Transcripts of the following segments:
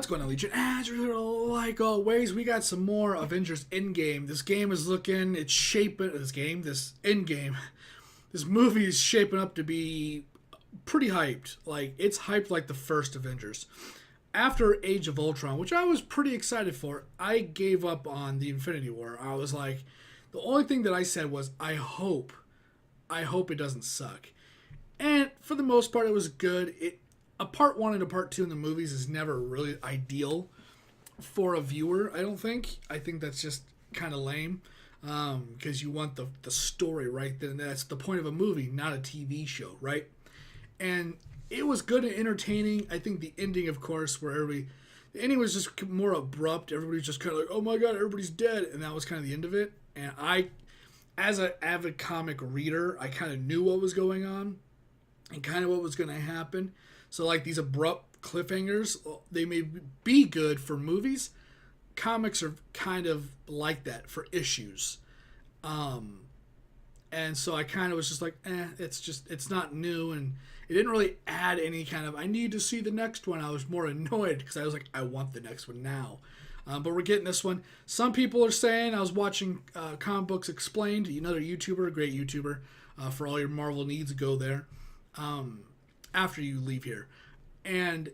going on, Legion? As like always, we got some more Avengers Endgame. This game is looking, it's shaping, this Endgame, this movie is shaping up to be pretty hyped. Like, it's hyped like the first Avengers. After Age of Ultron, which I was pretty excited for, I gave up on the Infinity War. I was like, the only thing that I said was, I hope it doesn't suck. And for the most part, it was good. A part 1 and a part 2 in the movies is never really ideal for a viewer, I don't think. I think that's just kind of lame because you want the story, right? Then that's the point of a movie, not a TV show, right? And it was good and entertaining. I think the ending, of course, where the ending was just more abrupt. Everybody's just kind of like, oh my god, everybody's dead. And that was kind of the end of it. And I, as an avid comic reader, I kind of knew what was going on and kind of what was going to happen. So, like, these abrupt cliffhangers, they may be good for movies. Comics are kind of like that for issues. And so I kind of was just like, it's not new. And it didn't really add any kind of, I need to see the next one. I was more annoyed because I was like, I want the next one now. But we're getting this one. Some people are saying, I was watching Comic Books Explained, another YouTuber, a great YouTuber. For all your Marvel needs, go there. After you leave here. And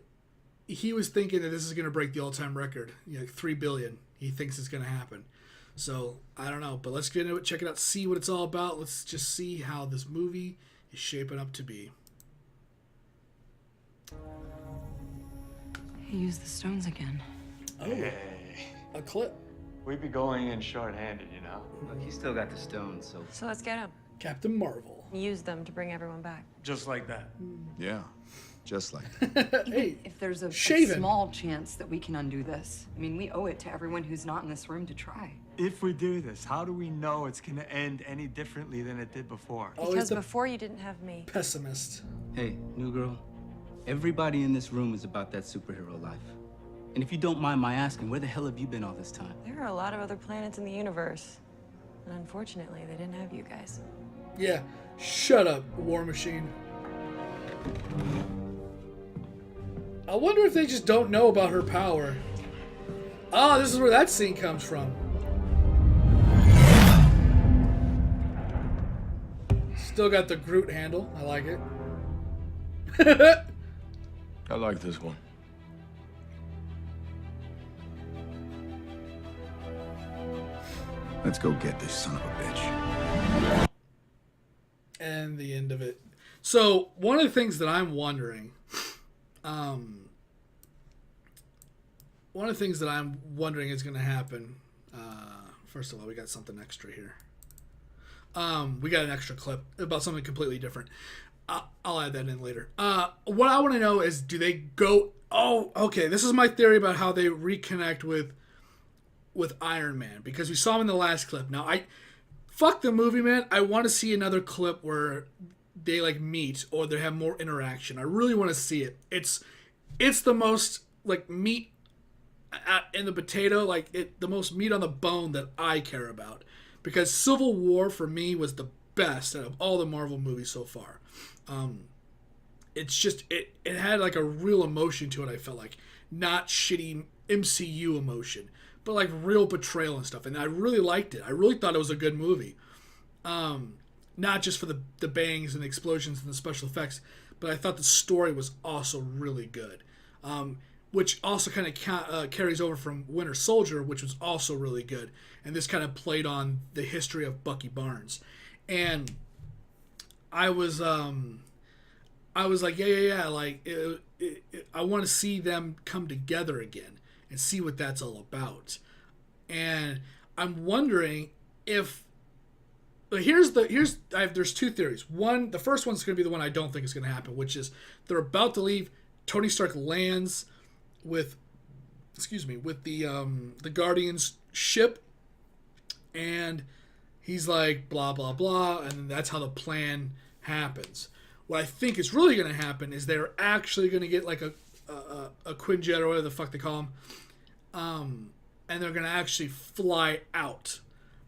he was thinking that this is going to break the all-time record. 3 billion. He thinks it's going to happen. So, I don't know. But let's get into it, check it out, see what it's all about. Let's just see how this movie is shaping up to be. He used the stones again. Oh, hey. A clip. We'd be going in short-handed, you know? Look, he's still got the stones, so... So let's get him. Captain Marvel. Use them to bring everyone back. Just like that. Yeah, just like that. Hey, if there's a Shaven. small chance that we can undo this, I mean, we owe it to everyone who's not in this room to try. If we do this, how do we know it's gonna end any differently than it did before? Because before you didn't have me. Pessimist. Hey, new girl, everybody in this room is about that superhero life. And if you don't mind my asking, where the hell have you been all this time? There are a lot of other planets in the universe. And unfortunately, they didn't have you guys. Yeah, shut up, War Machine. I wonder if they just don't know about her power. Ah, this is where that scene comes from. Still got the Groot handle. I like it. I like this one. Let's go get this son of a bitch. And the end of it. So, one of the things that I'm wondering, is going to happen. First of all, we got something extra here. We got an extra clip about something completely different. I'll add that in later. What I want to know is, do they go... Oh, okay, this is my theory about how they reconnect with Iron Man. Because we saw him in the last clip. Now, fuck the movie, man. I want to see another clip where they, like, meet or they have more interaction. I really want to see it. It's the most, like, meat in the potato, like, the most meat on the bone that I care about. Because Civil War, for me, was the best out of all the Marvel movies so far. It's just, it had, like, a real emotion to it, I felt like. Not shitty MCU emotion, but, like, real betrayal and stuff. And I really liked it. I really thought it was a good movie. Not just for the bangs and the explosions and the special effects, but I thought the story was also really good. Which also kind of carries over from Winter Soldier, which was also really good. And this kind of played on the history of Bucky Barnes. And I was like, yeah. Like, I want to see them come together again and see what that's all about. And I'm wondering if... There's two theories. One, the first one's going to be the one I don't think is going to happen, which is they're about to leave. Tony Stark lands with the Guardians ship, and he's like blah blah blah, and that's how the plan happens. What I think is really going to happen is they're actually going to get like a Quinjet or whatever the fuck they call them, and they're going to actually fly out.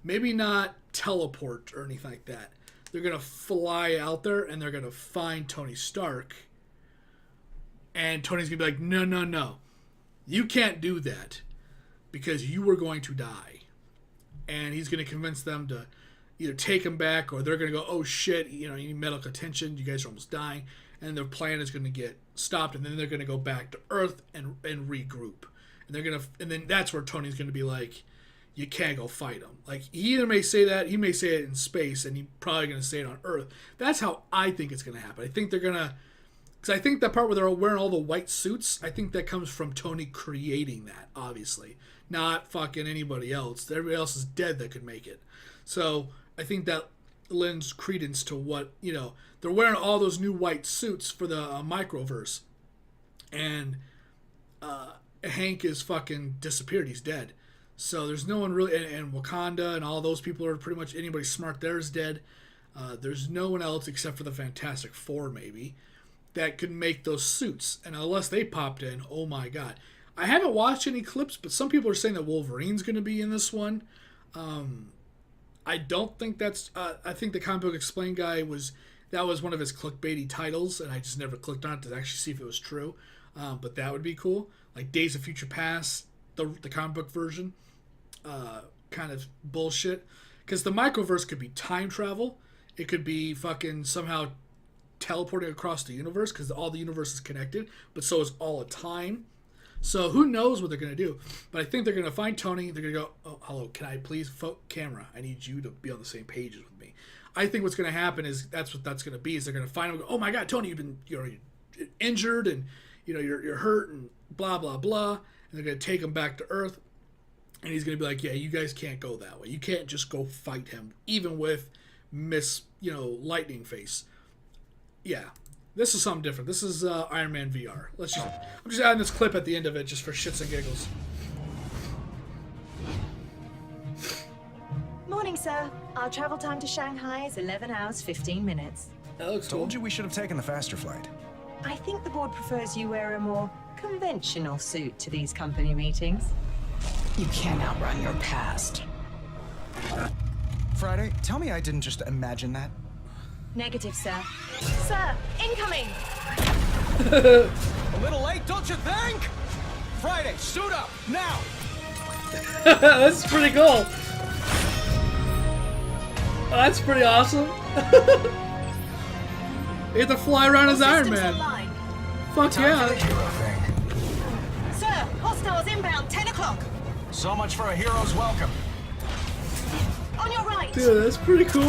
Maybe not teleport or anything like that. They're going to fly out there and they're going to find Tony Stark. And Tony's going to be like, no. You can't do that because you were going to die. And he's going to convince them to either take him back or they're going to go, oh shit, you need medical attention. You guys are almost dying. And their plan is going to get stopped. And then they're going to go back to Earth and regroup. And then that's where Tony's going to be like, you can't go fight him. Like, he either may say that, he may say it in space, and he's probably going to say it on Earth. That's how I think it's going to happen. I think they're going to... Because I think that part where they're wearing all the white suits, I think that comes from Tony creating that, obviously. Not fucking anybody else. Everybody else is dead that could make it. So, I think that lends credence to what, they're wearing all those new white suits for the microverse. And Hank is fucking disappeared. He's dead. So there's no one really, and Wakanda and all those people are pretty much, anybody smart there is dead. There's no one else except for the Fantastic Four, maybe, that could make those suits. And unless they popped in, oh my god. I haven't watched any clips, but some people are saying that Wolverine's going to be in this one. I don't think that's, I think the Comic Book Explain guy that was one of his clickbaity titles, and I just never clicked on it to actually see if it was true. But that would be cool. Like Days of Future Past, the comic book version. Kind of bullshit, because the microverse could be time travel, it could be fucking somehow teleporting across the universe, because all the universe is connected, but so is all of time. So who knows what they're going to do. But I think they're going to find Tony, they're going to go, oh, hello, can I please, camera, I need you to be on the same pages with me. I think what's going to happen is that's what that's going to be, is they're going to find him and go, oh my god, Tony, you've been you're injured, and you're hurt, and blah blah blah, and they're going to take him back to Earth. And he's going to be like, yeah, you guys can't go that way. You can't just go fight him, even with Miss, Lightning Face. Yeah, this is something different. This is Iron Man VR. I'm just adding this clip at the end of it just for shits and giggles. Morning, sir. Our travel time to Shanghai is 11 hours, 15 minutes. That looks cool. Told you we should have taken the faster flight. I think the board prefers you wear a more conventional suit to these company meetings. You can't outrun your past. Friday, tell me I didn't just imagine that. Negative, sir. Sir, incoming! A little late, don't you think? Friday, suit up, now! That's pretty cool. That's pretty awesome. You have to fly around as Iron Man. Online. Fuck yeah. Sir, hostiles inbound, 10 o'clock. So much for a hero's welcome. On your right. Dude, that's pretty cool.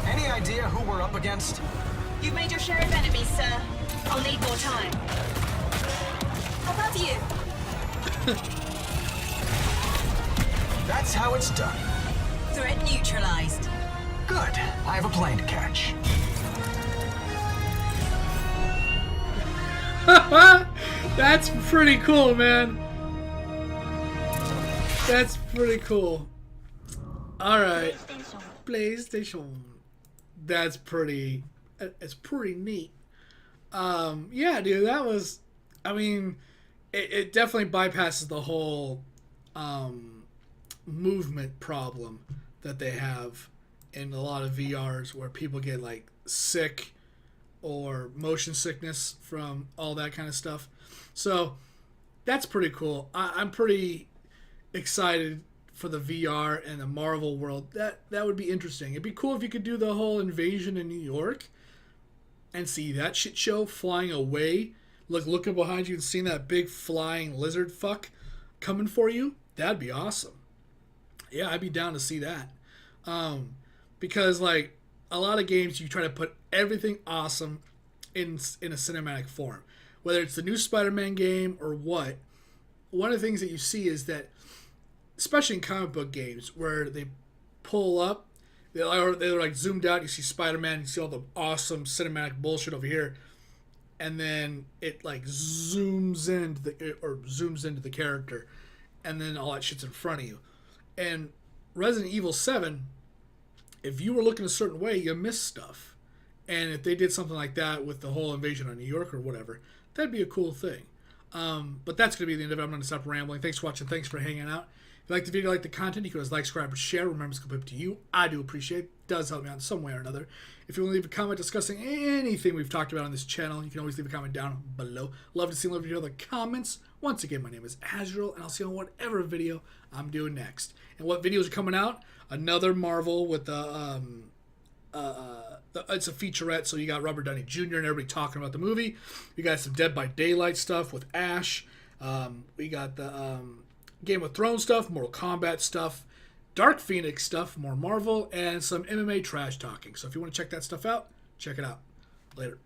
Any idea who we're up against? You've made your share of enemies, sir. I'll need more time. Above you. That's how it's done. Threat neutralized. Good. I have a plane to catch. That's pretty cool, man. That's pretty cool. Alright. PlayStation. That's pretty... It's pretty neat. Yeah, dude, that was... I mean, it definitely bypasses the whole movement problem that they have in a lot of VRs where people get, like, sick or motion sickness from all that kind of stuff. So, that's pretty cool. I'm pretty excited for the VR and the Marvel world. That would be interesting. It'd be cool if you could do the whole invasion in New York and see that shit show flying away. Looking behind you and seeing that big flying lizard fuck coming for you. That'd be awesome. Yeah, I'd be down to see that. Because, like, a lot of games you try to put everything awesome in a cinematic form. Whether it's the new Spider-Man game or what, one of the things that you see is that, especially in comic book games, where they pull up, they're like zoomed out, you see Spider-Man, you see all the awesome cinematic bullshit over here, and then it like zooms into the character, and then all that shit's in front of you. And Resident Evil 7, if you were looking a certain way, you missed stuff. And if they did something like that with the whole invasion on New York or whatever, that'd be a cool thing. But that's going to be the end of it. I'm going to stop rambling. Thanks for watching. Thanks for hanging out. If you like the video, like the content, you can always like, subscribe, or share. Remember, it's completely up to you. I do appreciate it. It does help me out in some way or another. If you want to leave a comment discussing anything we've talked about on this channel, you can always leave a comment down below. Love to see and love to hear the comments. Once again, my name is Azrael, and I'll see you on whatever video I'm doing next. And what videos are coming out? Another Marvel with the it's a featurette, so you got Robert Downey Jr. and everybody talking about the movie. You got some Dead by Daylight stuff with Ash. We got the Game of Thrones stuff, Mortal Kombat stuff, Dark Phoenix stuff, more Marvel, and some MMA trash talking. So if you want to check that stuff out, check it out. Later.